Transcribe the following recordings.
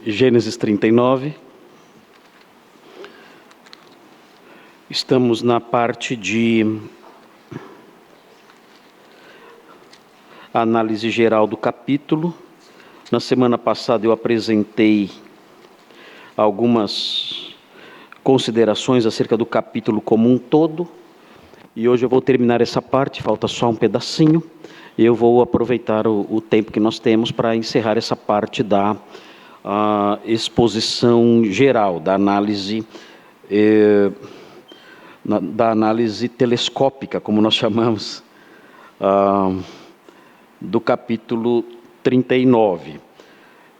Gênesis 39. Estamos na parte de análise geral do capítulo. Na semana passada eu apresentei algumas considerações acerca do capítulo como um todo. E hoje eu vou terminar essa parte, falta só um pedacinho. E eu vou aproveitar o tempo que nós temos para encerrar essa parte da exposição geral, da análise telescópica, como nós chamamos, do capítulo 39.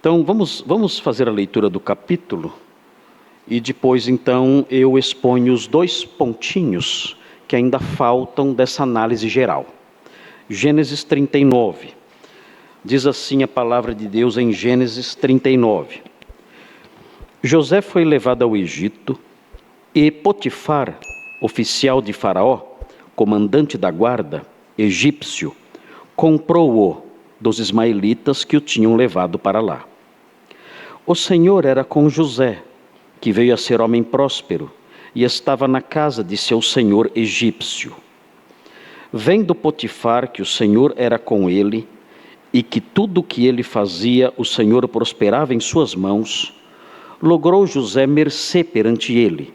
Então, vamos fazer a leitura do capítulo e depois, então, eu exponho os dois pontinhos que ainda faltam dessa análise geral. Gênesis 39. Diz assim a palavra de Deus em Gênesis 39. José foi levado ao Egito e Potifar, oficial de Faraó, comandante da guarda, egípcio, comprou-o dos ismaelitas que o tinham levado para lá. O Senhor era com José, que veio a ser homem próspero, e estava na casa de seu senhor egípcio. Vendo Potifar que o Senhor era com ele, e que tudo o que ele fazia, o Senhor prosperava em suas mãos, logrou José mercê perante ele,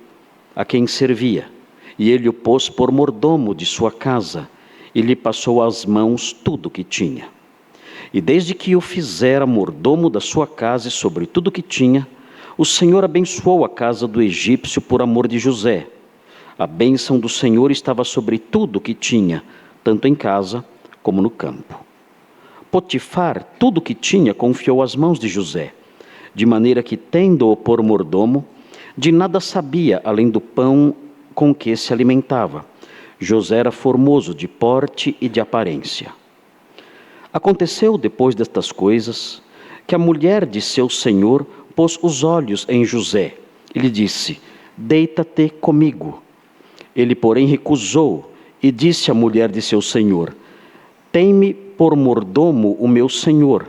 a quem servia, e ele o pôs por mordomo de sua casa, e lhe passou às mãos tudo o que tinha. E desde que o fizera mordomo da sua casa e sobre tudo o que tinha, o Senhor abençoou a casa do egípcio por amor de José. A bênção do Senhor estava sobre tudo o que tinha, tanto em casa como no campo. Potifar, tudo o que tinha, confiou às mãos de José, de maneira que, tendo-o por mordomo, de nada sabia além do pão com que se alimentava. José era formoso de porte e de aparência. Aconteceu, depois destas coisas, que a mulher de seu senhor pôs os olhos em José e lhe disse: deita-te comigo. Ele, porém, recusou e disse à mulher de seu senhor: tem-me por mordomo o meu senhor,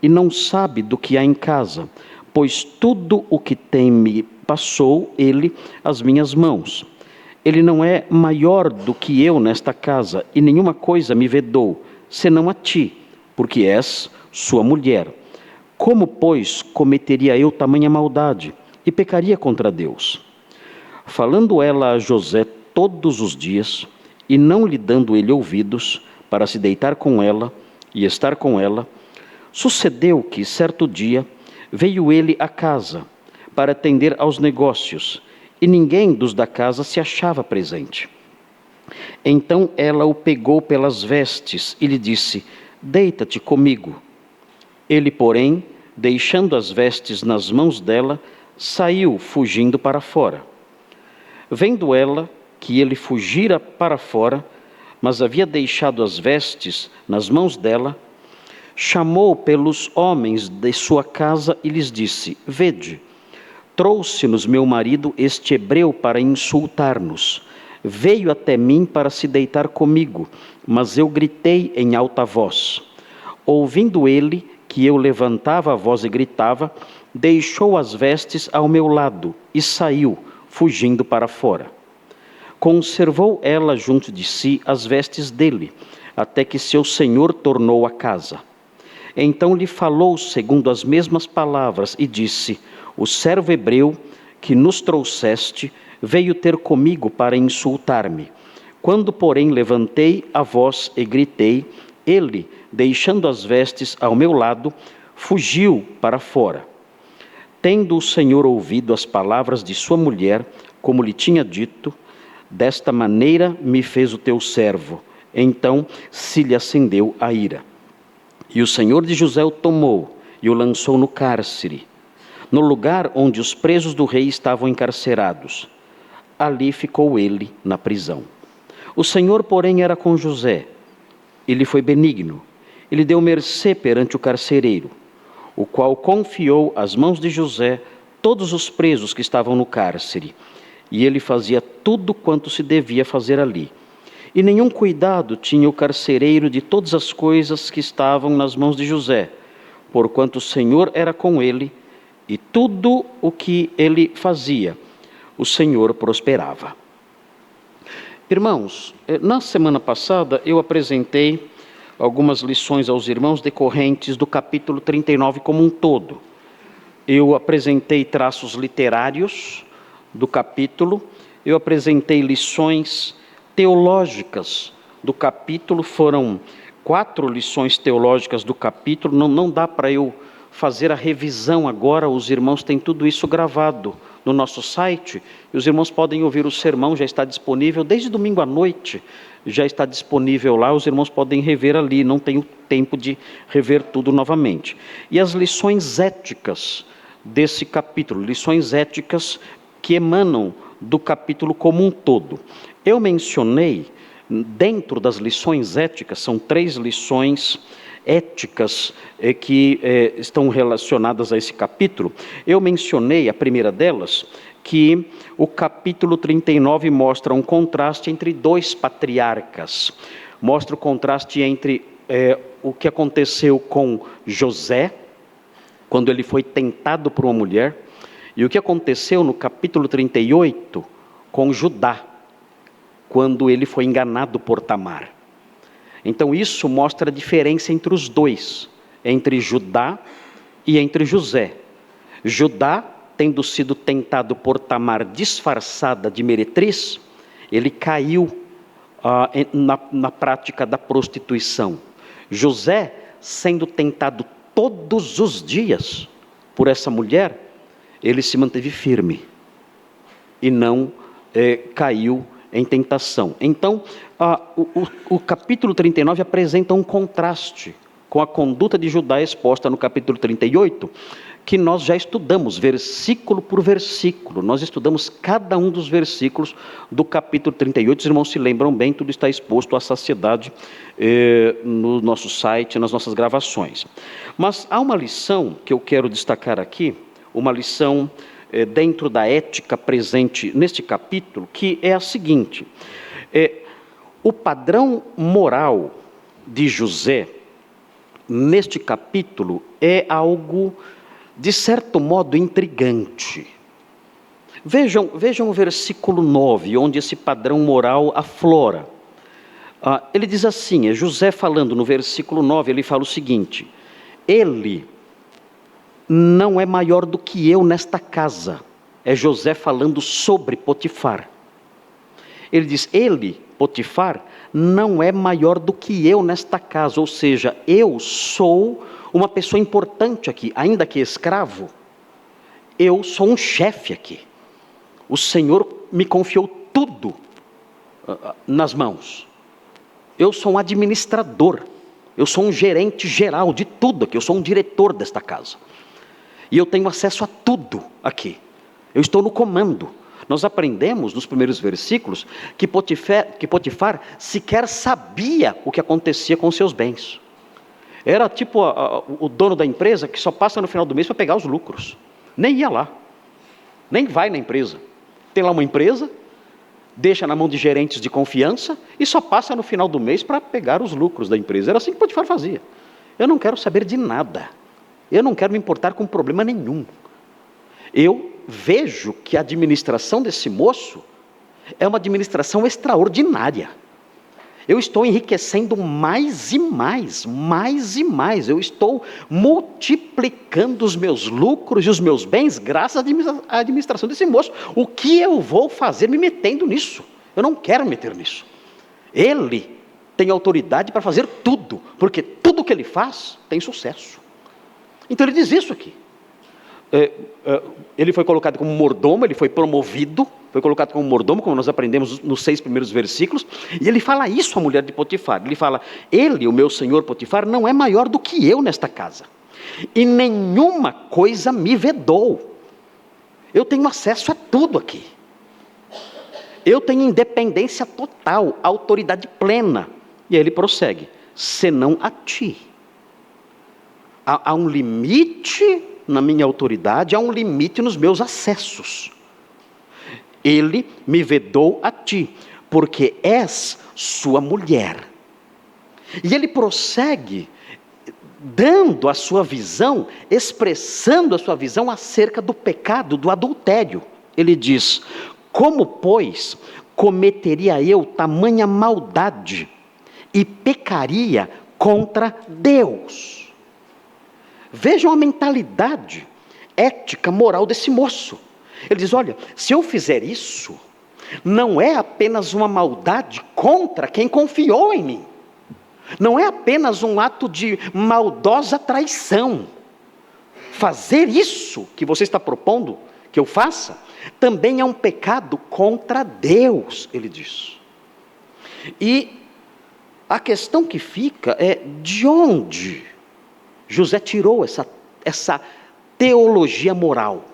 e não sabe do que há em casa, pois tudo o que tem me passou ele às minhas mãos. Ele não é maior do que eu nesta casa, e nenhuma coisa me vedou, senão a ti, porque és sua mulher. Como, pois, cometeria eu tamanha maldade, e pecaria contra Deus? Falando ela a José todos os dias, e não lhe dando ele ouvidos, para se deitar com ela e estar com ela, sucedeu que, certo dia, veio ele à casa para atender aos negócios, e ninguém dos da casa se achava presente. Então ela o pegou pelas vestes e lhe disse: deita-te comigo. Ele, porém, deixando as vestes nas mãos dela, saiu fugindo para fora. Vendo ela que ele fugira para fora, mas havia deixado as vestes nas mãos dela, chamou pelos homens de sua casa e lhes disse: vede, trouxe-nos meu marido este hebreu para insultar-nos. Veio até mim para se deitar comigo, mas eu gritei em alta voz. Ouvindo ele que eu levantava a voz e gritava, deixou as vestes ao meu lado e saiu, fugindo para fora. Conservou ela junto de si as vestes dele, até que seu senhor tornou a casa. Então lhe falou segundo as mesmas palavras e disse: o servo hebreu que nos trouxeste veio ter comigo para insultar-me. Quando, porém, levantei a voz e gritei, ele, deixando as vestes ao meu lado, fugiu para fora. Tendo o Senhor ouvido as palavras de sua mulher, como lhe tinha dito, desta maneira me fez o teu servo. Então se lhe acendeu a ira. E o Senhor de José o tomou e o lançou no cárcere, no lugar onde os presos do rei estavam encarcerados. Ali ficou ele na prisão. O Senhor, porém, era com José. Ele foi benigno. Ele deu mercê perante o carcereiro, o qual confiou às mãos de José todos os presos que estavam no cárcere. E ele fazia tudo quanto se devia fazer ali. E nenhum cuidado tinha o carcereiro de todas as coisas que estavam nas mãos de José, porquanto o Senhor era com ele e tudo o que ele fazia, o Senhor prosperava. Irmãos, na semana passada eu apresentei algumas lições aos irmãos decorrentes do capítulo 39 como um todo. Eu apresentei traços literários do capítulo, eu apresentei lições teológicas do capítulo, foram 4 lições teológicas do capítulo, não dá para eu fazer a revisão agora, os irmãos têm tudo isso gravado no nosso site, e os irmãos podem ouvir o sermão, já está disponível, desde domingo à noite, já está disponível lá, os irmãos podem rever ali, não tenho tempo de rever tudo novamente. E as lições éticas desse capítulo, lições éticas que emanam do capítulo como um todo. Eu mencionei, dentro das lições éticas, são 3 lições éticas que estão relacionadas a esse capítulo. Eu mencionei, a primeira delas, que o capítulo 39 mostra um contraste entre 2 patriarcas. Mostra o contraste entre o que aconteceu com José, quando ele foi tentado por uma mulher, e o que aconteceu no capítulo 38 com Judá, quando ele foi enganado por Tamar. Então isso mostra a diferença entre os dois, entre Judá e entre José. Judá, tendo sido tentado por Tamar disfarçada de meretriz, ele caiu na prática da prostituição. José, sendo tentado todos os dias por essa mulher, ele se manteve firme e não caiu em tentação. Então, o capítulo 39 apresenta um contraste com a conduta de Judá exposta no capítulo 38, que nós já estudamos, versículo por versículo. Nós estudamos cada um dos versículos do capítulo 38. Os irmãos se lembram bem, tudo está exposto à saciedade no nosso site, nas nossas gravações. Mas há uma lição que eu quero destacar aqui, uma lição dentro da ética presente neste capítulo, que é a seguinte: o padrão moral de José, neste capítulo, é algo, de certo modo, intrigante. Vejam o versículo 9, onde esse padrão moral aflora. Ele diz assim, é José falando no versículo 9, ele fala o seguinte: ele não é maior do que eu nesta casa. É José falando sobre Potifar. Ele diz, ele, Potifar, não é maior do que eu nesta casa. Ou seja, eu sou uma pessoa importante aqui, ainda que escravo. Eu sou um chefe aqui. O Senhor me confiou tudo nas mãos. Eu sou um administrador. Eu sou um gerente geral de tudo aqui. Eu sou um diretor desta casa. E eu tenho acesso a tudo aqui. Eu estou no comando. Nós aprendemos nos primeiros versículos que Potifar sequer sabia o que acontecia com seus bens. Era tipo o dono da empresa que só passa no final do mês para pegar os lucros. Nem ia lá. Nem vai na empresa. Tem lá uma empresa, deixa na mão de gerentes de confiança e só passa no final do mês para pegar os lucros da empresa. Era assim que Potifar fazia. Eu não quero saber de nada. Eu não quero me importar com problema nenhum. Eu vejo que a administração desse moço é uma administração extraordinária. Eu estou enriquecendo mais e mais, mais e mais. Eu estou multiplicando os meus lucros e os meus bens graças à administração desse moço. O que eu vou fazer me metendo nisso? Eu não quero me meter nisso. Ele tem autoridade para fazer tudo, porque tudo que ele faz tem sucesso. Então ele diz isso aqui. Ele foi colocado como mordomo, ele foi promovido, foi colocado como mordomo, como nós aprendemos nos 6 primeiros versículos, e ele fala isso à mulher de Potifar. Ele fala, ele, o meu senhor Potifar, não é maior do que eu nesta casa, e nenhuma coisa me vedou. Eu tenho acesso a tudo aqui. Eu tenho independência total, autoridade plena. E aí ele prossegue, senão a ti. Há um limite na minha autoridade, há um limite nos meus acessos. Ele me vedou a ti, porque és sua mulher. E ele prossegue dando a sua visão, expressando a sua visão acerca do pecado, do adultério. Ele diz: como, pois, cometeria eu tamanha maldade e pecaria contra Deus? Vejam a mentalidade ética, moral desse moço. Ele diz: olha, se eu fizer isso, não é apenas uma maldade contra quem confiou em mim. Não é apenas um ato de maldosa traição. Fazer isso que você está propondo que eu faça, também é um pecado contra Deus, ele diz. E a questão que fica é: de onde José tirou essa teologia moral?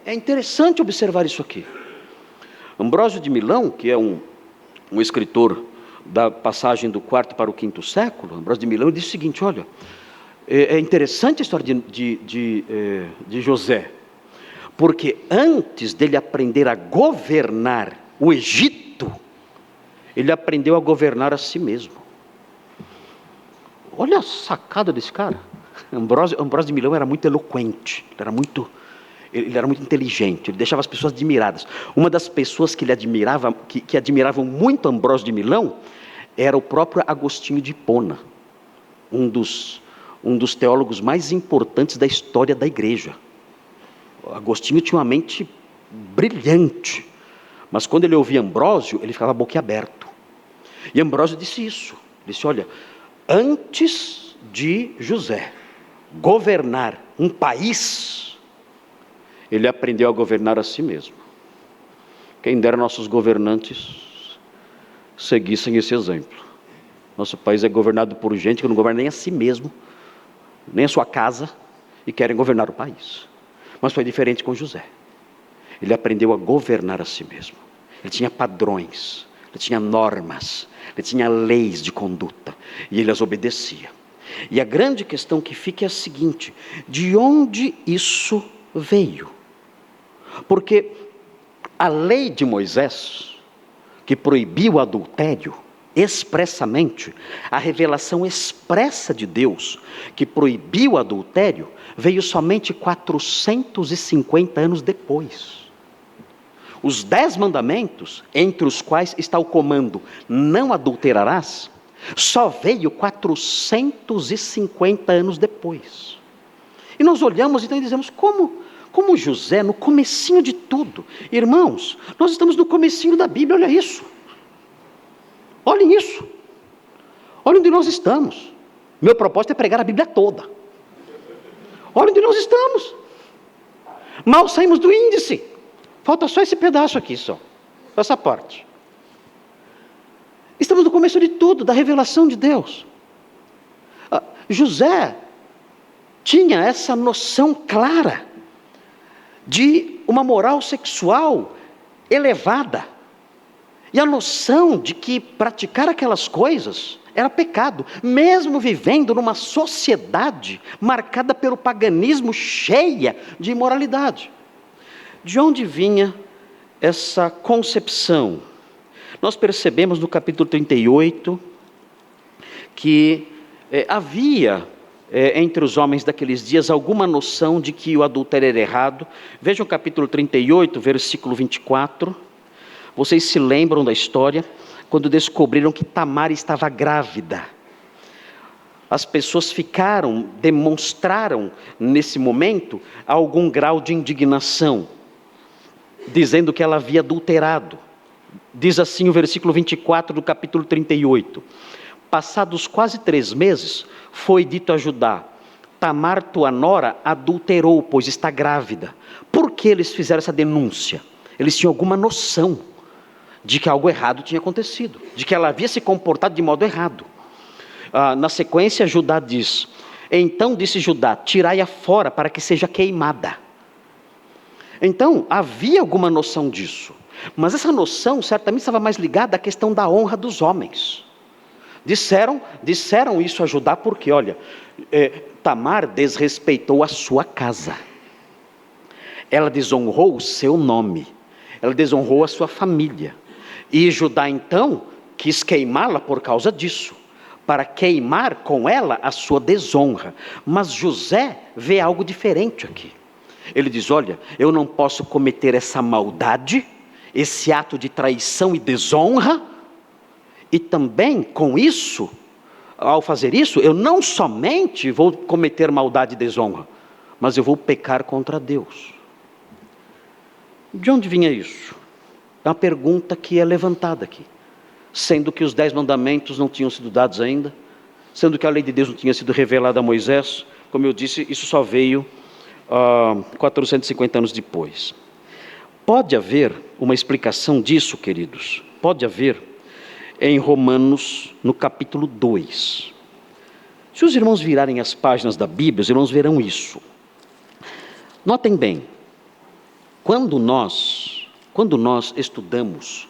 É interessante observar isso aqui. Ambrósio de Milão, que é um escritor da passagem do 4º para o 5º século, Ambrósio de Milão, diz o seguinte: olha, é interessante a história de José, porque antes dele aprender a governar o Egito, ele aprendeu a governar a si mesmo. Olha a sacada desse cara. Ambrósio de Milão era muito eloquente, ele era muito inteligente, ele deixava as pessoas admiradas. Uma das pessoas que ele admirava, que admiravam muito Ambrósio de Milão, era o próprio Agostinho de Hipona, um dos teólogos mais importantes da história da igreja. Agostinho tinha uma mente brilhante, mas quando ele ouvia Ambrósio, ele ficava boquiaberto. E Ambrósio disse isso, disse: olha, antes de José governar um país, ele aprendeu a governar a si mesmo. Quem dera nossos governantes seguissem esse exemplo. Nosso país é governado por gente que não governa nem a si mesmo, nem a sua casa, e querem governar o país. Mas foi diferente com José. Ele aprendeu a governar a si mesmo. Ele tinha padrões, ele tinha normas, ele tinha leis de conduta, e ele as obedecia. E a grande questão que fica é a seguinte: de onde isso veio? Porque a lei de Moisés, que proibiu o adultério expressamente, a revelação expressa de Deus, que proibiu o adultério, veio somente 450 anos depois. Os 10 mandamentos, entre os quais está o comando: não adulterarás, só veio 450 anos depois. E nós olhamos então e dizemos: como José, no comecinho de tudo? Irmãos, nós estamos no comecinho da Bíblia, olha isso. Olhem isso. Olha onde nós estamos. Meu propósito é pregar a Bíblia toda. Olha onde nós estamos. Mal saímos do índice. Falta só esse pedaço aqui, só essa parte. Estamos no começo de tudo, da revelação de Deus. José tinha essa noção clara de uma moral sexual elevada, e a noção de que praticar aquelas coisas era pecado, mesmo vivendo numa sociedade marcada pelo paganismo, cheia de imoralidade. De onde vinha essa concepção? Nós percebemos no capítulo 38 que havia entre os homens daqueles dias alguma noção de que o adultério era errado. Vejam o capítulo 38, versículo 24. Vocês se lembram da história? Quando descobriram que Tamar estava grávida, as pessoas demonstraram nesse momento algum grau de indignação, dizendo que ela havia adulterado. Diz assim o versículo 24 do capítulo 38. Passados quase 3 meses, foi dito a Judá: Tamar, tua nora, adulterou, pois está grávida. Por que eles fizeram essa denúncia? Eles tinham alguma noção de que algo errado tinha acontecido, de que ela havia se comportado de modo errado. Na sequência, Judá diz: então disse Judá, tirai-a fora para que seja queimada. Então, havia alguma noção disso, mas essa noção certamente estava mais ligada à questão da honra dos homens. Disseram isso a Judá porque, olha, Tamar desrespeitou a sua casa, ela desonrou o seu nome, ela desonrou a sua família, e Judá então quis queimá-la por causa disso. para queimar com ela a sua desonra. Mas José vê algo diferente aqui. Ele diz: olha, eu não posso cometer essa maldade, esse ato de traição e desonra, e também com isso, ao fazer isso, eu não somente vou cometer maldade e desonra, mas eu vou pecar contra Deus. De onde vinha isso? É uma pergunta que é levantada aqui. Sendo que os 10 mandamentos não tinham sido dados ainda, sendo que a lei de Deus não tinha sido revelada a Moisés, como eu disse, isso só veio 450 anos depois. Pode haver uma explicação disso, queridos, pode haver em Romanos, no capítulo 2. Se os irmãos virarem as páginas da Bíblia, os irmãos verão isso. Notem bem, quando nós estudamos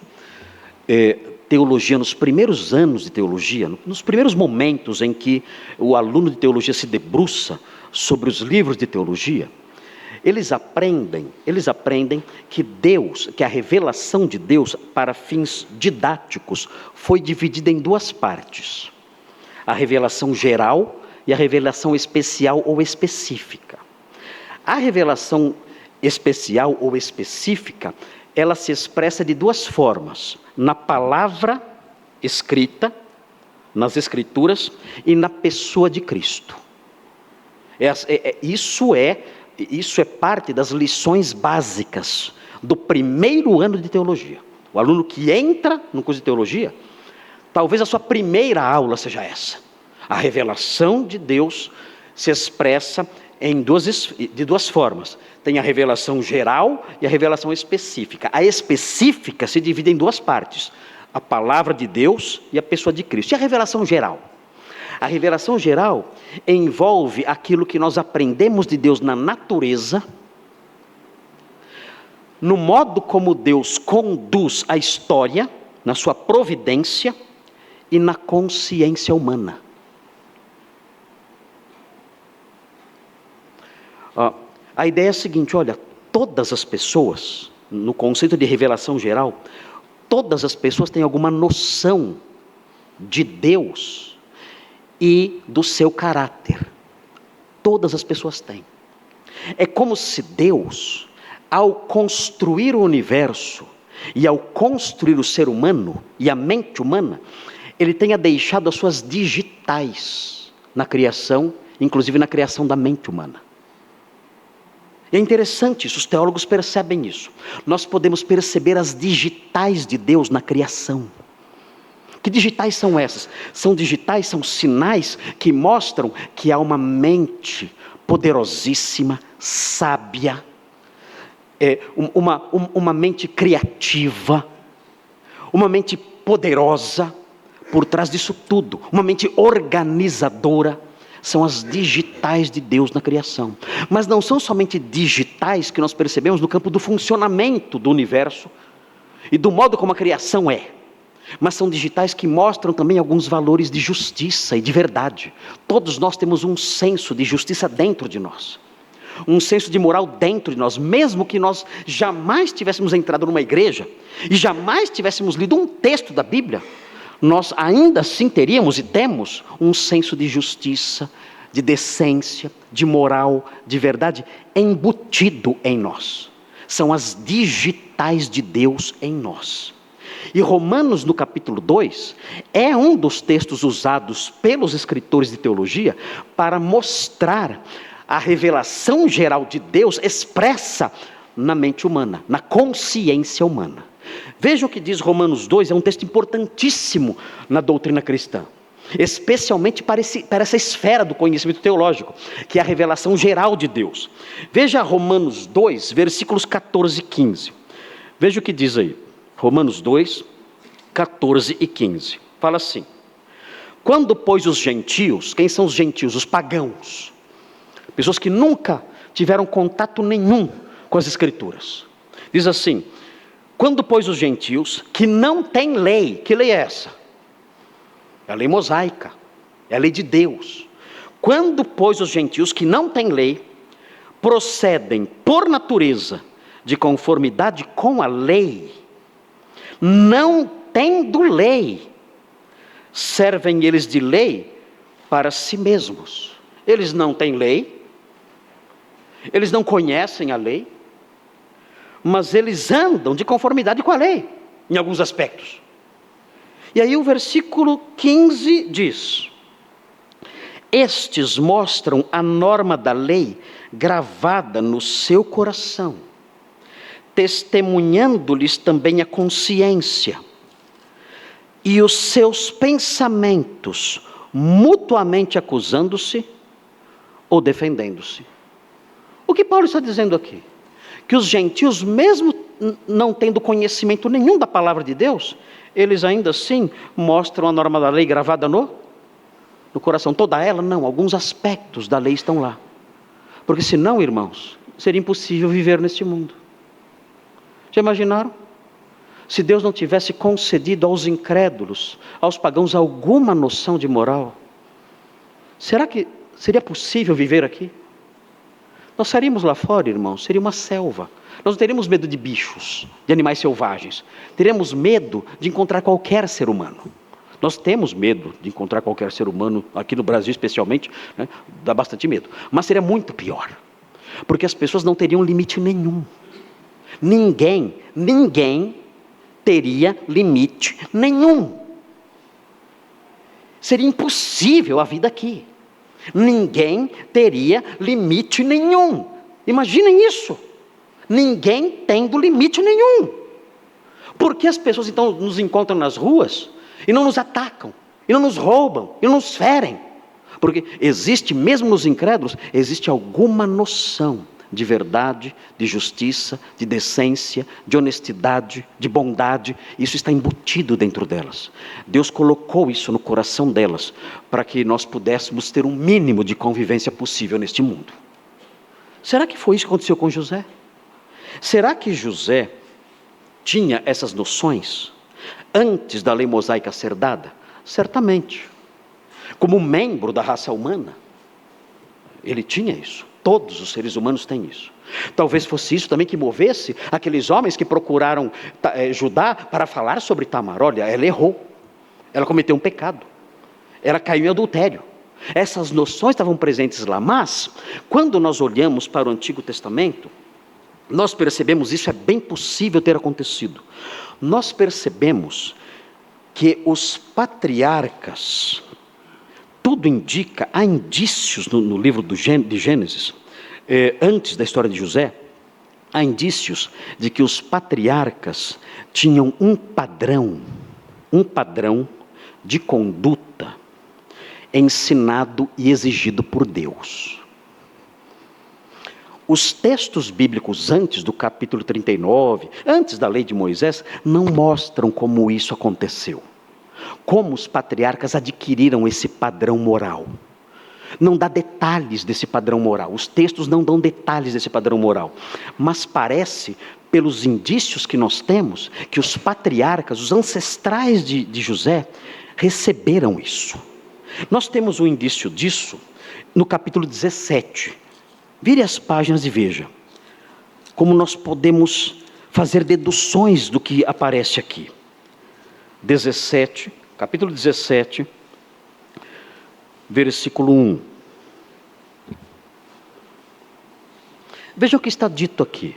teologia, nos primeiros anos de teologia, nos primeiros momentos em que o aluno de teologia se debruça sobre os livros de teologia, eles aprendem que Deus, que a revelação de Deus para fins didáticos foi dividida em 2 partes: a revelação geral e a revelação especial ou específica. A revelação especial ou específica, ela se expressa de 2 formas: na palavra escrita, nas Escrituras, e na pessoa de Cristo. Isso é parte das lições básicas do primeiro ano de teologia. O aluno que entra no curso de teologia, talvez a sua primeira aula seja essa. A revelação de Deus se expressa de 2 formas. Tem a revelação geral e a revelação específica. A específica se divide em 2 partes: a palavra de Deus e a pessoa de Cristo. E a revelação geral? A revelação geral envolve aquilo que nós aprendemos de Deus na natureza, no modo como Deus conduz a história, na sua providência e na consciência humana. A ideia é a seguinte: olha, todas as pessoas, no conceito de revelação geral, todas as pessoas têm alguma noção de Deus e do seu caráter. Todas as pessoas têm. É como se Deus, ao construir o universo e ao construir o ser humano e a mente humana, Ele tenha deixado as suas digitais na criação, inclusive na criação da mente humana. E é interessante isso, os teólogos percebem isso. Nós podemos perceber as digitais de Deus na criação. Que digitais são essas? São digitais, são sinais que mostram que há uma mente poderosíssima, sábia, uma mente criativa, uma mente poderosa por trás disso tudo, uma mente organizadora. São as digitais de Deus na criação. Mas não são somente digitais que nós percebemos no campo do funcionamento do universo e do modo como a criação é. Mas são digitais que mostram também alguns valores de justiça e de verdade. Todos nós temos um senso de justiça dentro de nós, um senso de moral dentro de nós. Mesmo que nós jamais tivéssemos entrado numa igreja e jamais tivéssemos lido um texto da Bíblia, nós ainda assim teríamos e temos um senso de justiça, de decência, de moral, de verdade embutido em nós. São as digitais de Deus em nós. E Romanos, no capítulo 2, é um dos textos usados pelos escritores de teologia para mostrar a revelação geral de Deus expressa na mente humana, na consciência humana. Veja o que diz Romanos 2, é um texto importantíssimo na doutrina cristã, especialmente para essa esfera do conhecimento teológico, que é a revelação geral de Deus. Veja Romanos 2, versículos 14 e 15. Veja o que diz aí. Romanos 2, 14 e 15. Fala assim: quando, pois, os gentios, quem são os gentios? Os pagãos, pessoas que nunca tiveram contato nenhum com as Escrituras. Diz assim: quando, pois, os gentios, que não têm lei, que lei é essa? É a lei mosaica, é a lei de Deus. Quando, pois, os gentios que não têm lei, procedem por natureza de conformidade com a lei, não tendo lei, servem eles de lei para si mesmos. Eles não têm lei, eles não conhecem a lei, mas eles andam de conformidade com a lei, em alguns aspectos. E aí o versículo 15 diz: estes mostram a norma da lei gravada no seu coração, testemunhando-lhes também a consciência, e os seus pensamentos mutuamente acusando-se ou defendendo-se. O que Paulo está dizendo aqui? Que os gentios, mesmo não tendo conhecimento nenhum da palavra de Deus, eles ainda assim mostram a norma da lei gravada no coração. Toda ela? Não, alguns aspectos da lei estão lá. Porque senão, irmãos, seria impossível viver neste mundo. Já imaginaram? Se Deus não tivesse concedido aos incrédulos, aos pagãos, alguma noção de moral, será que seria possível viver aqui? Nós saímos lá fora, irmãos, seria uma selva. Nós não teríamos medo de bichos, de animais selvagens. Teríamos medo de encontrar qualquer ser humano. Nós temos medo de encontrar qualquer ser humano, aqui no Brasil especialmente, né? Dá bastante medo. Mas seria muito pior, porque as pessoas não teriam limite nenhum. Ninguém teria limite nenhum. Seria impossível a vida aqui. Ninguém teria limite nenhum. Imaginem isso. Ninguém tendo limite nenhum. Por que as pessoas então nos encontram nas ruas e não nos atacam, e não nos roubam, e não nos ferem? Porque existe, mesmo nos incrédulos, existe alguma noção de verdade, de justiça, de decência, de honestidade, de bondade. Isso está embutido dentro delas. Deus colocou isso no coração delas, para que nós pudéssemos ter um mínimo de convivência possível neste mundo. Será que foi isso que aconteceu com José? Será que José tinha essas noções antes da lei mosaica ser dada? Certamente. Como membro da raça humana, ele tinha isso. Todos os seres humanos têm isso. Talvez fosse isso também que movesse aqueles homens que procuraram Judá para falar sobre Tamar. Olha, ela errou, ela cometeu um pecado, ela caiu em adultério. Essas noções estavam presentes lá, mas quando nós olhamos para o Antigo Testamento, nós percebemos, isso é bem possível ter acontecido. Nós percebemos que os patriarcas, tudo indica, há indícios no livro de Gênesis, antes da história de José, há indícios de que os patriarcas tinham um padrão de conduta ensinado e exigido por Deus. Os textos bíblicos antes do capítulo 39, antes da lei de Moisés, não mostram como isso aconteceu. Como os patriarcas adquiriram esse padrão moral. Não dá detalhes desse padrão moral. Os textos não dão detalhes desse padrão moral. Mas parece, pelos indícios que nós temos, que os patriarcas, os ancestrais de José, receberam isso. Nós temos um indício disso no capítulo 17. Vire as páginas e veja como nós podemos fazer deduções do que aparece aqui. 17, capítulo 17, versículo 1. Veja o que está dito aqui.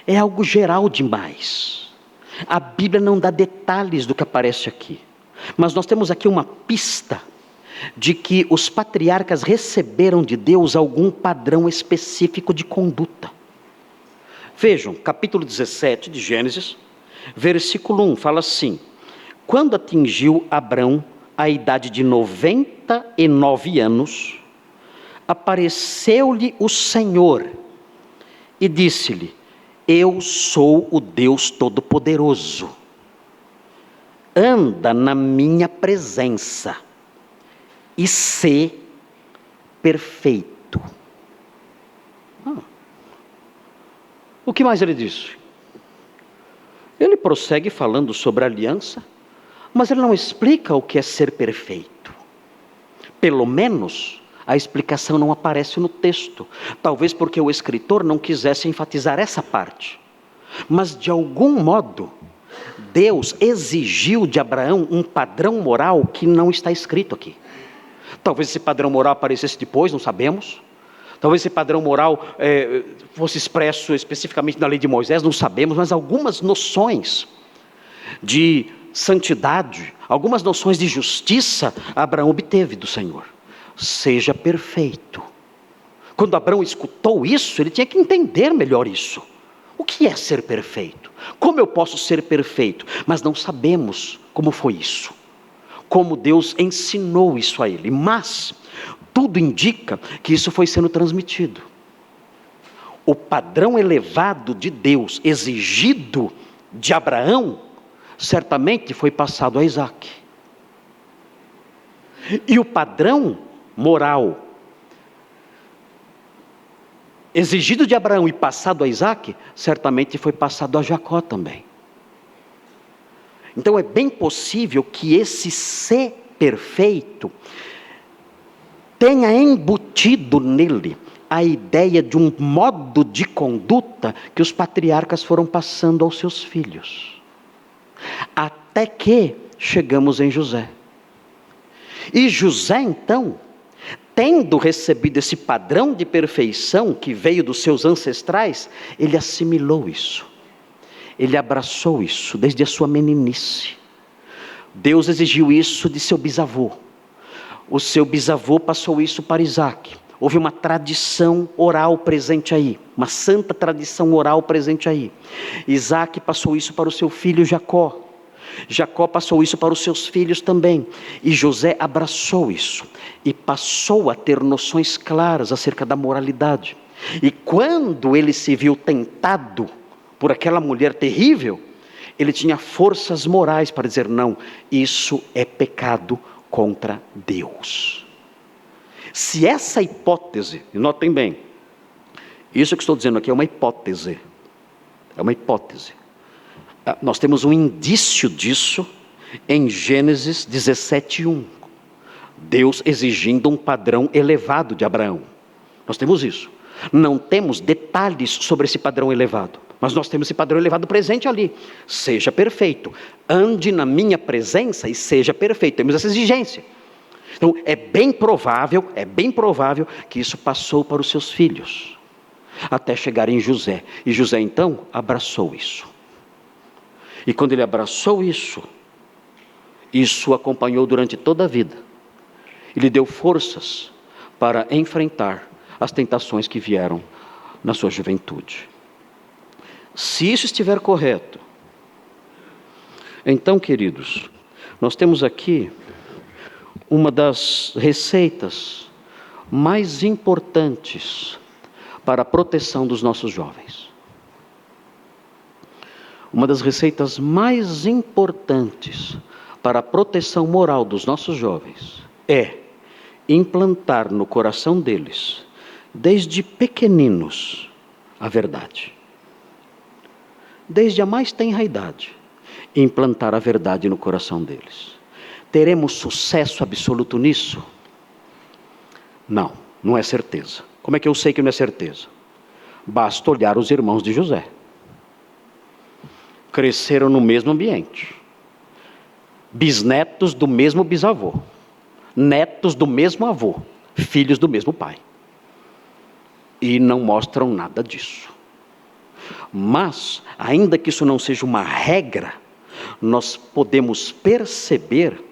É algo geral demais. A Bíblia não dá detalhes do que aparece aqui. Mas nós temos aqui uma pista de que os patriarcas receberam de Deus algum padrão específico de conduta. Vejam, capítulo 17 de Gênesis, versículo 1, fala assim: quando atingiu Abrão a idade de 99 anos, apareceu-lhe o Senhor e disse-lhe: eu sou o Deus Todo-Poderoso, anda na minha presença e sê perfeito. O que mais ele disse? Ele prossegue falando sobre a aliança, mas ele não explica o que é ser perfeito. Pelo menos a explicação não aparece no texto. Talvez porque o escritor não quisesse enfatizar essa parte. Mas de algum modo, Deus exigiu de Abraão um padrão moral que não está escrito aqui. Talvez esse padrão moral aparecesse depois, não sabemos. Talvez esse padrão moral fosse expresso especificamente na lei de Moisés, não sabemos, mas algumas noções de santidade, algumas noções de justiça, Abraão obteve do Senhor. Seja perfeito. Quando Abraão escutou isso, ele tinha que entender melhor isso. O que é ser perfeito? Como eu posso ser perfeito? Mas não sabemos como foi isso. Como Deus ensinou isso a ele. Mas tudo indica que isso foi sendo transmitido. O padrão elevado de Deus exigido de Abraão, certamente foi passado a Isaac. E o padrão moral exigido de Abraão e passado a Isaac, certamente foi passado a Jacó também. Então é bem possível que esse ser perfeito tenha embutido nele a ideia de um modo de conduta que os patriarcas foram passando aos seus filhos. Até que chegamos em José. E José então, tendo recebido esse padrão de perfeição que veio dos seus ancestrais, ele assimilou isso. Ele abraçou isso desde a sua meninice. Deus exigiu isso de seu bisavô. O seu bisavô passou isso para Isaac. Houve uma tradição oral presente aí, uma santa tradição oral presente aí. Isaac passou isso para o seu filho Jacó. Jacó passou isso para os seus filhos também. E José abraçou isso. E passou a ter noções claras acerca da moralidade. E quando ele se viu tentado por aquela mulher terrível, ele tinha forças morais para dizer: não, isso é pecado contra Deus. Se essa hipótese, e notem bem, isso que estou dizendo aqui é uma hipótese. É uma hipótese. Nós temos um indício disso em Gênesis 17:1. Deus exigindo um padrão elevado de Abraão. Nós temos isso. Não temos detalhes sobre esse padrão elevado, mas nós temos esse padrão elevado presente ali. Seja perfeito, ande na minha presença e seja perfeito. Temos essa exigência. Então é bem provável que isso passou para os seus filhos, até chegar em José. E José então abraçou isso. E quando ele abraçou isso, isso o acompanhou durante toda a vida. E lhe deu forças para enfrentar as tentações que vieram na sua juventude. Se isso estiver correto, então, queridos, nós temos aqui uma das receitas mais importantes para a proteção dos nossos jovens. Uma das receitas mais importantes para a proteção moral dos nossos jovens é implantar no coração deles, desde pequeninos, a verdade. Desde a mais tenra idade, implantar a verdade no coração deles. Teremos sucesso absoluto nisso? Não, não é certeza. Como é que eu sei que não é certeza? Basta olhar os irmãos de José. Cresceram no mesmo ambiente. Bisnetos do mesmo bisavô. Netos do mesmo avô. Filhos do mesmo pai. E não mostram nada disso. Mas, ainda que isso não seja uma regra, nós podemos perceber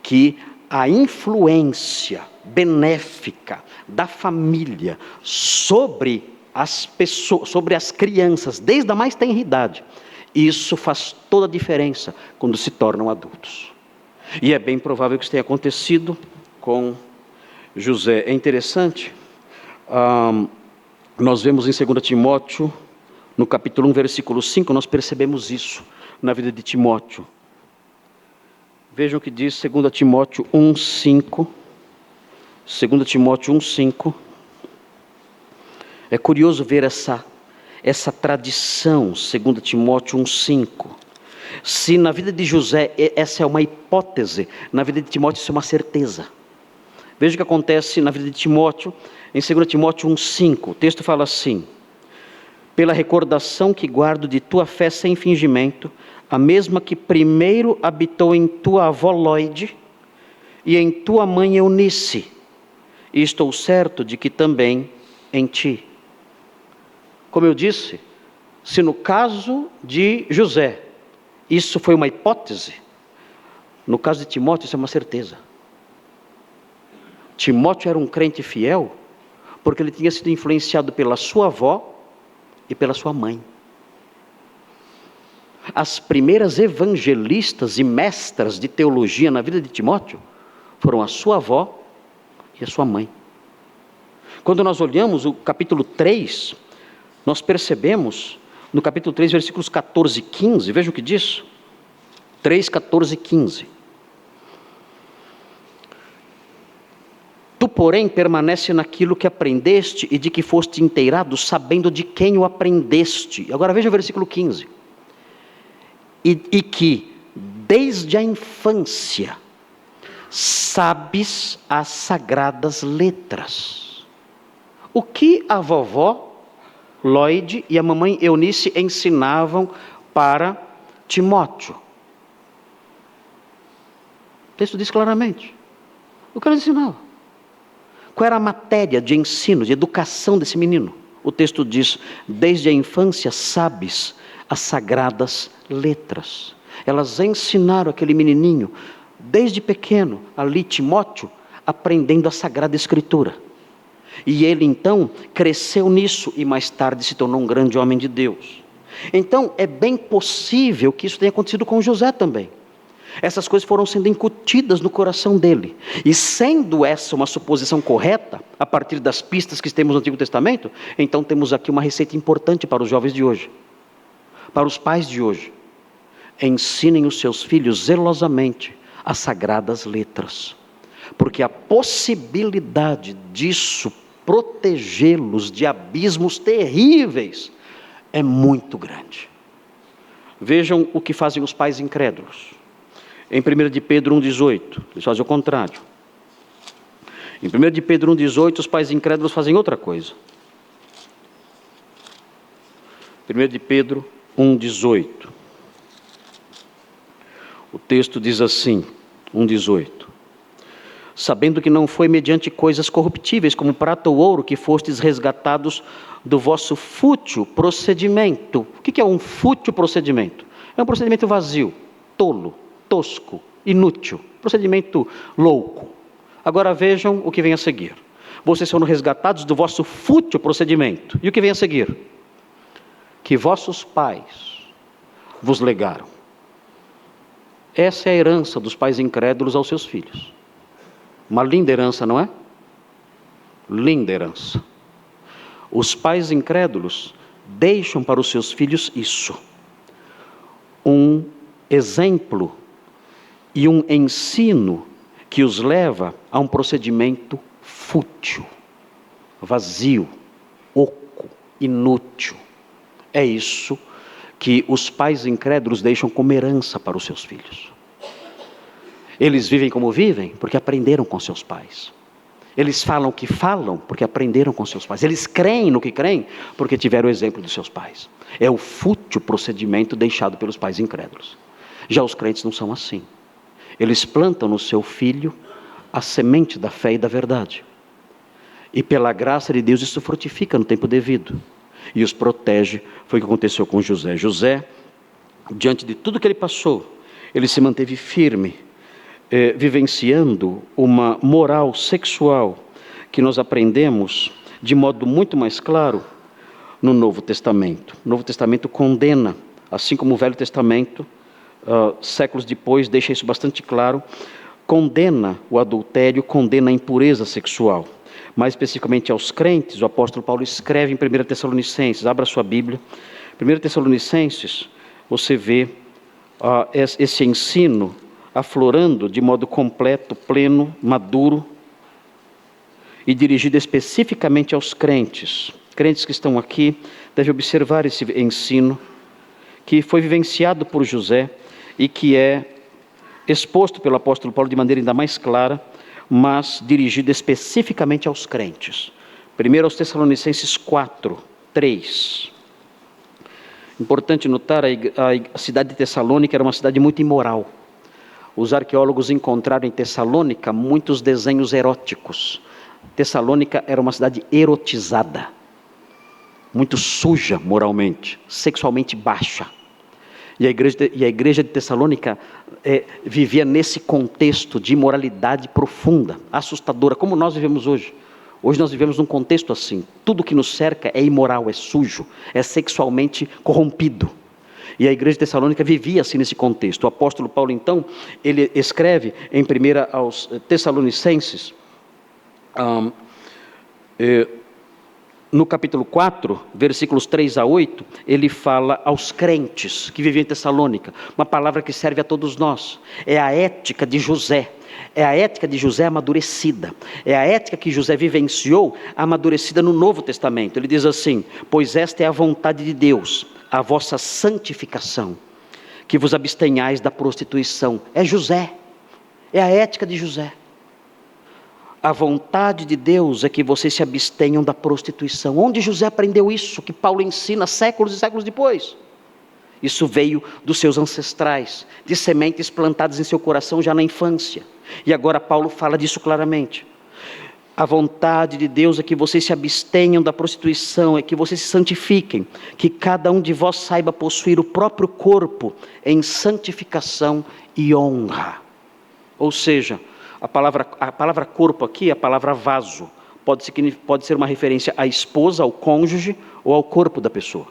que a influência benéfica da família sobre as pessoas, sobre as crianças, desde a mais tenra idade, isso faz toda a diferença quando se tornam adultos. E é bem provável que isso tenha acontecido com José. É interessante, nós vemos em 2 Timóteo, no capítulo 1, versículo 5, nós percebemos isso na vida de Timóteo. Vejam o que diz 2 Timóteo 1:5. 2 Timóteo 1:5. É curioso ver essa tradição, 2 Timóteo 1:5. Se na vida de José essa é uma hipótese, na vida de Timóteo isso é uma certeza. Veja o que acontece na vida de Timóteo, em 2 Timóteo 1:5. O texto fala assim: pela recordação que guardo de tua fé sem fingimento, a mesma que primeiro habitou em tua avó Loide e em tua mãe Eunice, e estou certo de que também em ti. Como eu disse, se no caso de José, isso foi uma hipótese, no caso de Timóteo, isso é uma certeza. Timóteo era um crente fiel, porque ele tinha sido influenciado pela sua avó e pela sua mãe. As primeiras evangelistas e mestras de teologia na vida de Timóteo foram a sua avó e a sua mãe. Quando nós olhamos o capítulo 3, nós percebemos, no capítulo 3, versículos 14 e 15, veja o que diz. 3, 14 e 15. Tu, porém, permanece naquilo que aprendeste e de que foste inteirado, sabendo de quem o aprendeste. Agora veja o versículo 15. E que, desde a infância, sabes as sagradas letras. O que a vovó Loide e a mamãe Eunice ensinavam para Timóteo? O texto diz claramente. O que elas ensinavam? Qual era a matéria de ensino, de educação desse menino? O texto diz, desde a infância sabes as sagradas letras. Elas ensinaram aquele menininho, desde pequeno, ali Timóteo, aprendendo a Sagrada Escritura. E ele então cresceu nisso e mais tarde se tornou um grande homem de Deus. Então é bem possível que isso tenha acontecido com José também. Essas coisas foram sendo incutidas no coração dele. E sendo essa uma suposição correta, a partir das pistas que temos no Antigo Testamento, então temos aqui uma receita importante para os jovens de hoje. Para os pais de hoje. Ensinem os seus filhos zelosamente as sagradas letras. Porque a possibilidade disso protegê-los de abismos terríveis é muito grande. Vejam o que fazem os pais incrédulos. Em 1 de Pedro 1,18, eles fazem o contrário. Em 1 de Pedro 1,18, os pais incrédulos fazem outra coisa. 1 de Pedro 1,18. O texto diz assim, 1,18. Sabendo que não foi mediante coisas corruptíveis, como prata ou ouro, que fostes resgatados do vosso fútil procedimento. O que é um fútil procedimento? É um procedimento vazio, tolo, tosco, inútil, procedimento louco. Agora vejam o que vem a seguir. Vocês foram resgatados do vosso fútil procedimento. E o que vem a seguir? Que vossos pais vos legaram. Essa é a herança dos pais incrédulos aos seus filhos. Uma linda herança, não é? Linda herança. Os pais incrédulos deixam para os seus filhos isso. Um exemplo e um ensino que os leva a um procedimento fútil, vazio, oco, inútil. É isso que os pais incrédulos deixam como herança para os seus filhos. Eles vivem como vivem porque aprenderam com seus pais. Eles falam o que falam porque aprenderam com seus pais. Eles creem no que creem porque tiveram o exemplo dos seus pais. É o fútil procedimento deixado pelos pais incrédulos. Já os crentes não são assim. Eles plantam no seu filho a semente da fé e da verdade. E pela graça de Deus isso frutifica no tempo devido. E os protege. Foi o que aconteceu com José. José, diante de tudo que ele passou, ele se manteve firme, vivenciando uma moral sexual que nós aprendemos de modo muito mais claro no Novo Testamento. O Novo Testamento condena, assim como o Velho Testamento, séculos depois, deixa isso bastante claro, condena o adultério, condena a impureza sexual. Mais especificamente aos crentes, o apóstolo Paulo escreve em 1 Tessalonicenses, abra sua Bíblia, 1 Tessalonicenses, você vê esse ensino aflorando de modo completo, pleno, maduro e dirigido especificamente aos crentes. Crentes que estão aqui devem observar esse ensino que foi vivenciado por José e que é exposto pelo apóstolo Paulo de maneira ainda mais clara, mas dirigido especificamente aos crentes. Primeiro aos Tessalonicenses 4, 3. Importante notar, a cidade de Tessalônica era uma cidade muito imoral. Os arqueólogos encontraram em Tessalônica muitos desenhos eróticos. Tessalônica era uma cidade erotizada, muito suja moralmente, sexualmente baixa. E a igreja de Tessalônica vivia nesse contexto de imoralidade profunda, assustadora, como nós vivemos hoje. Hoje nós vivemos num contexto assim. Tudo que nos cerca é imoral, é sujo, é sexualmente corrompido. E a igreja de Tessalônica vivia assim nesse contexto. O apóstolo Paulo, então, ele escreve em 1 aos Tessalonicenses, no capítulo 4, versículos 3 a 8, ele fala aos crentes que viviam em Tessalônica, uma palavra que serve a todos nós. É a ética de José. É a ética de José amadurecida. É a ética que José vivenciou, amadurecida no Novo Testamento. Ele diz assim: pois esta é a vontade de Deus, a vossa santificação, que vos abstenhais da prostituição. É José. É a ética de José. A vontade de Deus é que vocês se abstenham da prostituição. Onde José aprendeu isso, que Paulo ensina séculos e séculos depois? Isso veio dos seus ancestrais, de sementes plantadas em seu coração já na infância. E agora Paulo fala disso claramente. A vontade de Deus é que vocês se abstenham da prostituição, é que vocês se santifiquem, que cada um de vós saiba possuir o próprio corpo em santificação e honra. Ou seja, a palavra corpo aqui é a palavra vaso. Pode ser uma referência à esposa, ao cônjuge ou ao corpo da pessoa.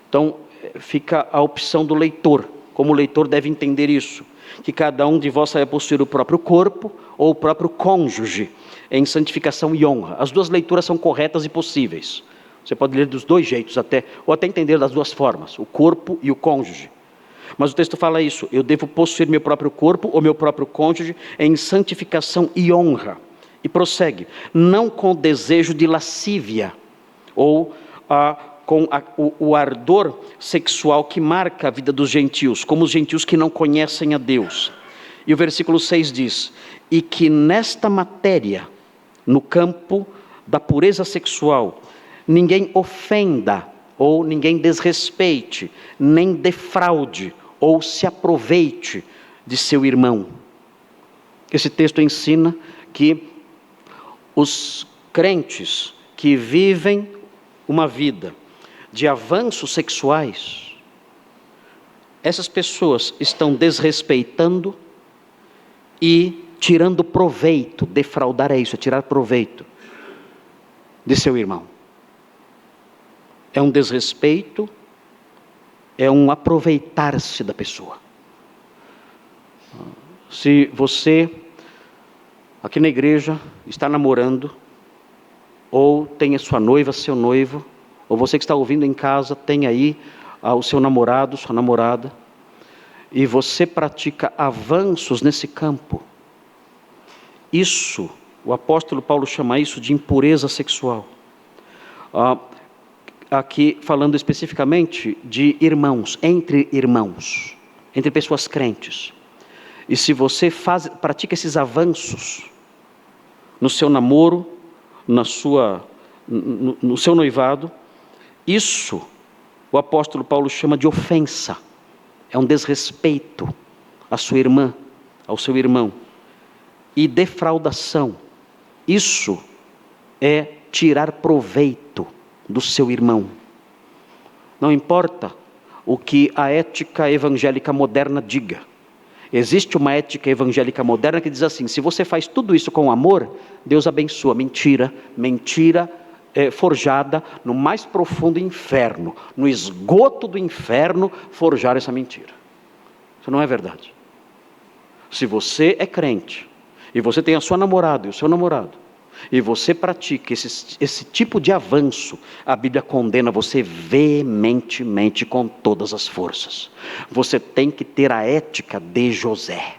Então, fica a opção do leitor. Como o leitor deve entender isso. Que cada um de vós saiba possuir o próprio corpo ou o próprio cônjuge em santificação e honra. As duas leituras são corretas e possíveis. Você pode ler dos dois jeitos ou até entender das duas formas, o corpo e o cônjuge. Mas o texto fala isso: eu devo possuir meu próprio corpo ou meu próprio cônjuge em santificação e honra. E prossegue: não com desejo de lascívia, ou com o ardor sexual que marca a vida dos gentios, como os gentios que não conhecem a Deus. E o versículo 6 diz: e que nesta matéria, no campo da pureza sexual, ninguém ofenda, ou ninguém desrespeite, nem defraude, ou se aproveite de seu irmão. Esse texto ensina que os crentes que vivem uma vida de avanços sexuais, essas pessoas estão desrespeitando e tirando proveito. Defraudar é isso, é tirar proveito de seu irmão. É um desrespeito, é um aproveitar-se da pessoa. Se você, aqui na igreja, está namorando, ou tem a sua noiva, seu noivo, ou você que está ouvindo em casa, tem aí o seu namorado, sua namorada, e você pratica avanços nesse campo, isso, o apóstolo Paulo chama isso de impureza sexual. Aqui falando especificamente de irmãos, entre pessoas crentes. E se você pratica esses avanços no seu namoro, no seu noivado, isso o apóstolo Paulo chama de ofensa. É um desrespeito à sua irmã, ao seu irmão. E defraudação, isso é tirar proveito do seu irmão. Não importa o que a ética evangélica moderna diga. Existe uma ética evangélica moderna que diz assim: se você faz tudo isso com amor, Deus abençoa. Mentira forjada no mais profundo inferno, no esgoto do inferno, forjar essa mentira. Isso não é verdade. Se você é crente, e você tem a sua namorada e o seu namorado, e você pratica esse tipo de avanço, a Bíblia condena você veementemente com todas as forças. Você tem que ter a ética de José.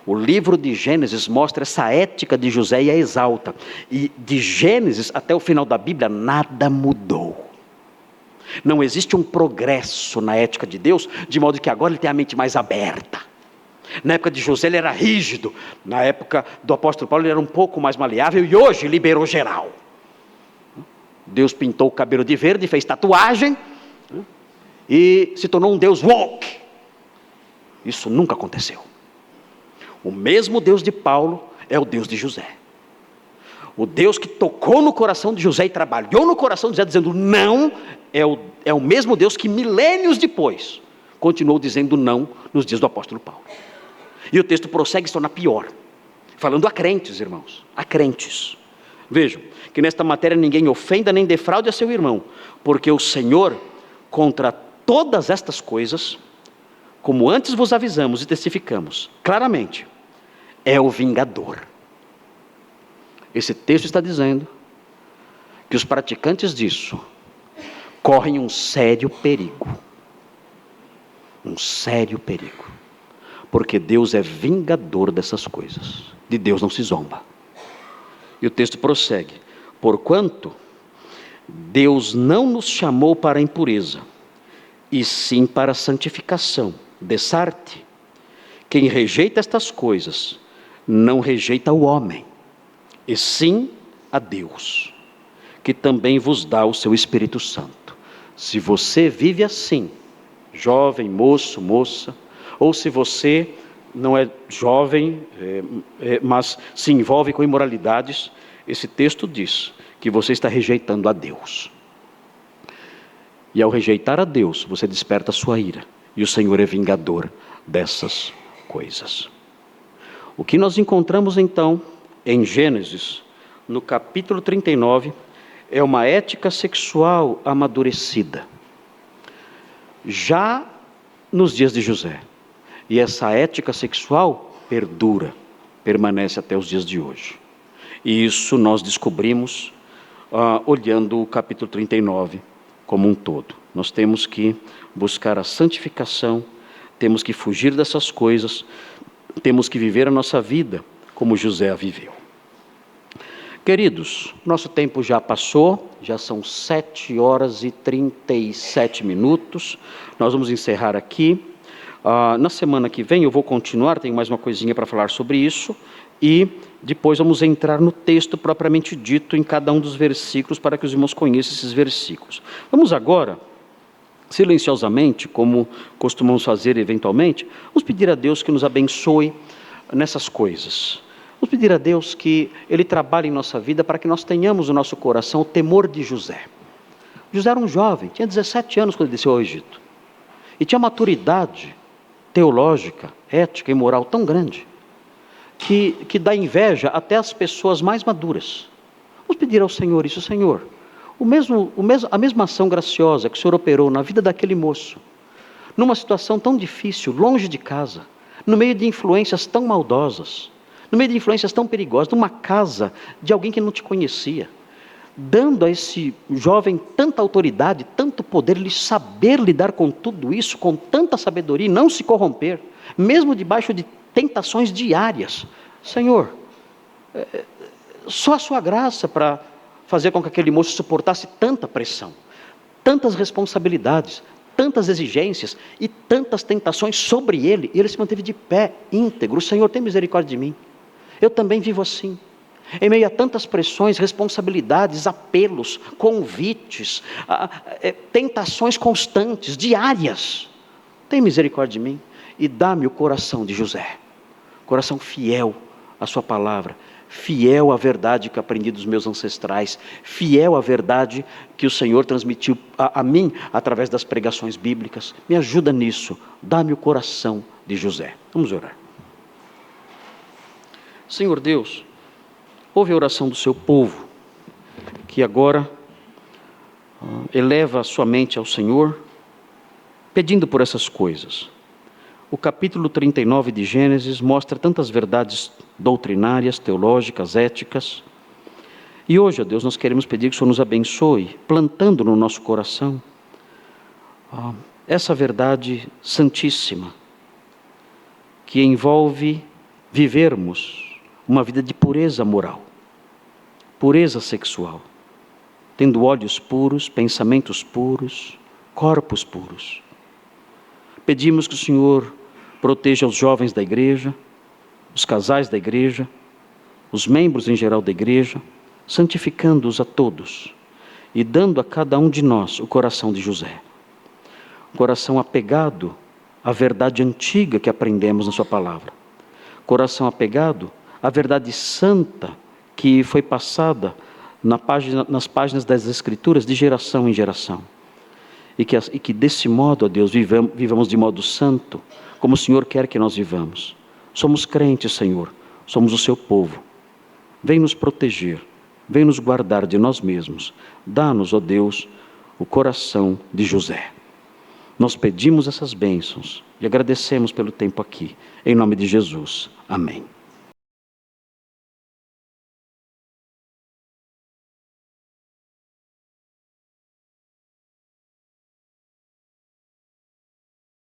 O livro de Gênesis mostra essa ética de José e a exalta. E de Gênesis até o final da Bíblia, nada mudou. Não existe um progresso na ética de Deus, de modo que agora ele tem a mente mais aberta. Na época de José ele era rígido, na época do apóstolo Paulo ele era um pouco mais maleável, e hoje liberou geral. Deus pintou o cabelo de verde, fez tatuagem, e se tornou um Deus woke. Isso nunca aconteceu. O mesmo Deus de Paulo é o Deus de José. O Deus que tocou no coração de José e trabalhou no coração de José dizendo não, é o mesmo Deus que milênios depois continuou dizendo não nos dias do apóstolo Paulo. E o texto prossegue se torna pior, falando a crentes, irmãos, a crentes. Vejam, que nesta matéria ninguém ofenda nem defraude a seu irmão, porque o Senhor, contra todas estas coisas, como antes vos avisamos e testificamos claramente, é o vingador. Esse texto está dizendo que os praticantes disso correm um sério perigo. Um sério perigo. Porque Deus é vingador dessas coisas. De Deus não se zomba. E o texto prossegue: porquanto Deus não nos chamou para a impureza, e sim para a santificação. Dessarte, quem rejeita estas coisas, não rejeita o homem, e sim a Deus, que também vos dá o seu Espírito Santo. Se você vive assim, jovem, moço, moça, ou se você não é jovem, mas se envolve com imoralidades, esse texto diz que você está rejeitando a Deus. E ao rejeitar a Deus, você desperta a sua ira. E o Senhor é vingador dessas coisas. O que nós encontramos então em Gênesis, no capítulo 39, é uma ética sexual amadurecida. Já nos dias de José. E essa ética sexual perdura, permanece até os dias de hoje. E isso nós descobrimos olhando o capítulo 39 como um todo. Nós temos que buscar a santificação, temos que fugir dessas coisas, temos que viver a nossa vida como José a viveu. Queridos, nosso tempo já passou, já são 7h37. Nós vamos encerrar aqui. Na semana que vem eu vou continuar, tenho mais uma coisinha para falar sobre isso, e depois vamos entrar no texto propriamente dito em cada um dos versículos, para que os irmãos conheçam esses versículos. Vamos agora, silenciosamente, como costumamos fazer eventualmente, vamos pedir a Deus que nos abençoe nessas coisas. Vamos pedir a Deus que Ele trabalhe em nossa vida para que nós tenhamos no nosso coração o temor de José. José era um jovem, tinha 17 anos quando ele desceu ao Egito. E tinha maturidade teológica, ética e moral tão grande, que dá inveja até às pessoas mais maduras. Vamos pedir ao Senhor isso: Senhor, a mesma ação graciosa que o Senhor operou na vida daquele moço, numa situação tão difícil, longe de casa, no meio de influências tão maldosas, no meio de influências tão perigosas, numa casa de alguém que não te conhecia, dando a esse jovem tanta autoridade, tanto poder, ele saber lidar com tudo isso, com tanta sabedoria, e não se corromper, mesmo debaixo de tentações diárias. Senhor, só a sua graça para fazer com que aquele moço suportasse tanta pressão, tantas responsabilidades, tantas exigências e tantas tentações sobre ele, e ele se manteve de pé, íntegro. Senhor, tem misericórdia de mim. Eu também vivo assim. Em meio a tantas pressões, responsabilidades, apelos, convites, tentações constantes, diárias. Tem misericórdia de mim e dá-me o coração de José. Coração fiel à sua palavra, fiel à verdade que aprendi dos meus ancestrais, fiel à verdade que o Senhor transmitiu a mim através das pregações bíblicas. Me ajuda nisso, dá-me o coração de José. Vamos orar. Senhor Deus, ouve a oração do seu povo, que agora eleva a sua mente ao Senhor, pedindo por essas coisas. O capítulo 39 de Gênesis mostra tantas verdades doutrinárias, teológicas, éticas. E hoje, ó Deus, nós queremos pedir que o Senhor nos abençoe, plantando no nosso coração essa verdade santíssima, que envolve vivermos uma vida de pureza moral, pureza sexual, tendo olhos puros, pensamentos puros, corpos puros. Pedimos que o Senhor proteja os jovens da igreja, os casais da igreja, os membros em geral da igreja, santificando-os a todos e dando a cada um de nós o coração de José. coração apegado à verdade antiga que aprendemos na sua palavra, coração apegado à verdade santa que foi passada nas páginas das Escrituras de geração em geração. E que desse modo, ó Deus, vivamos de modo santo, como o Senhor quer que nós vivamos. Somos crentes, Senhor, somos o seu povo. Vem nos proteger, vem nos guardar de nós mesmos. Dá-nos, ó Deus, o coração de José. Nós pedimos essas bênçãos e agradecemos pelo tempo aqui. Em nome de Jesus. Amém.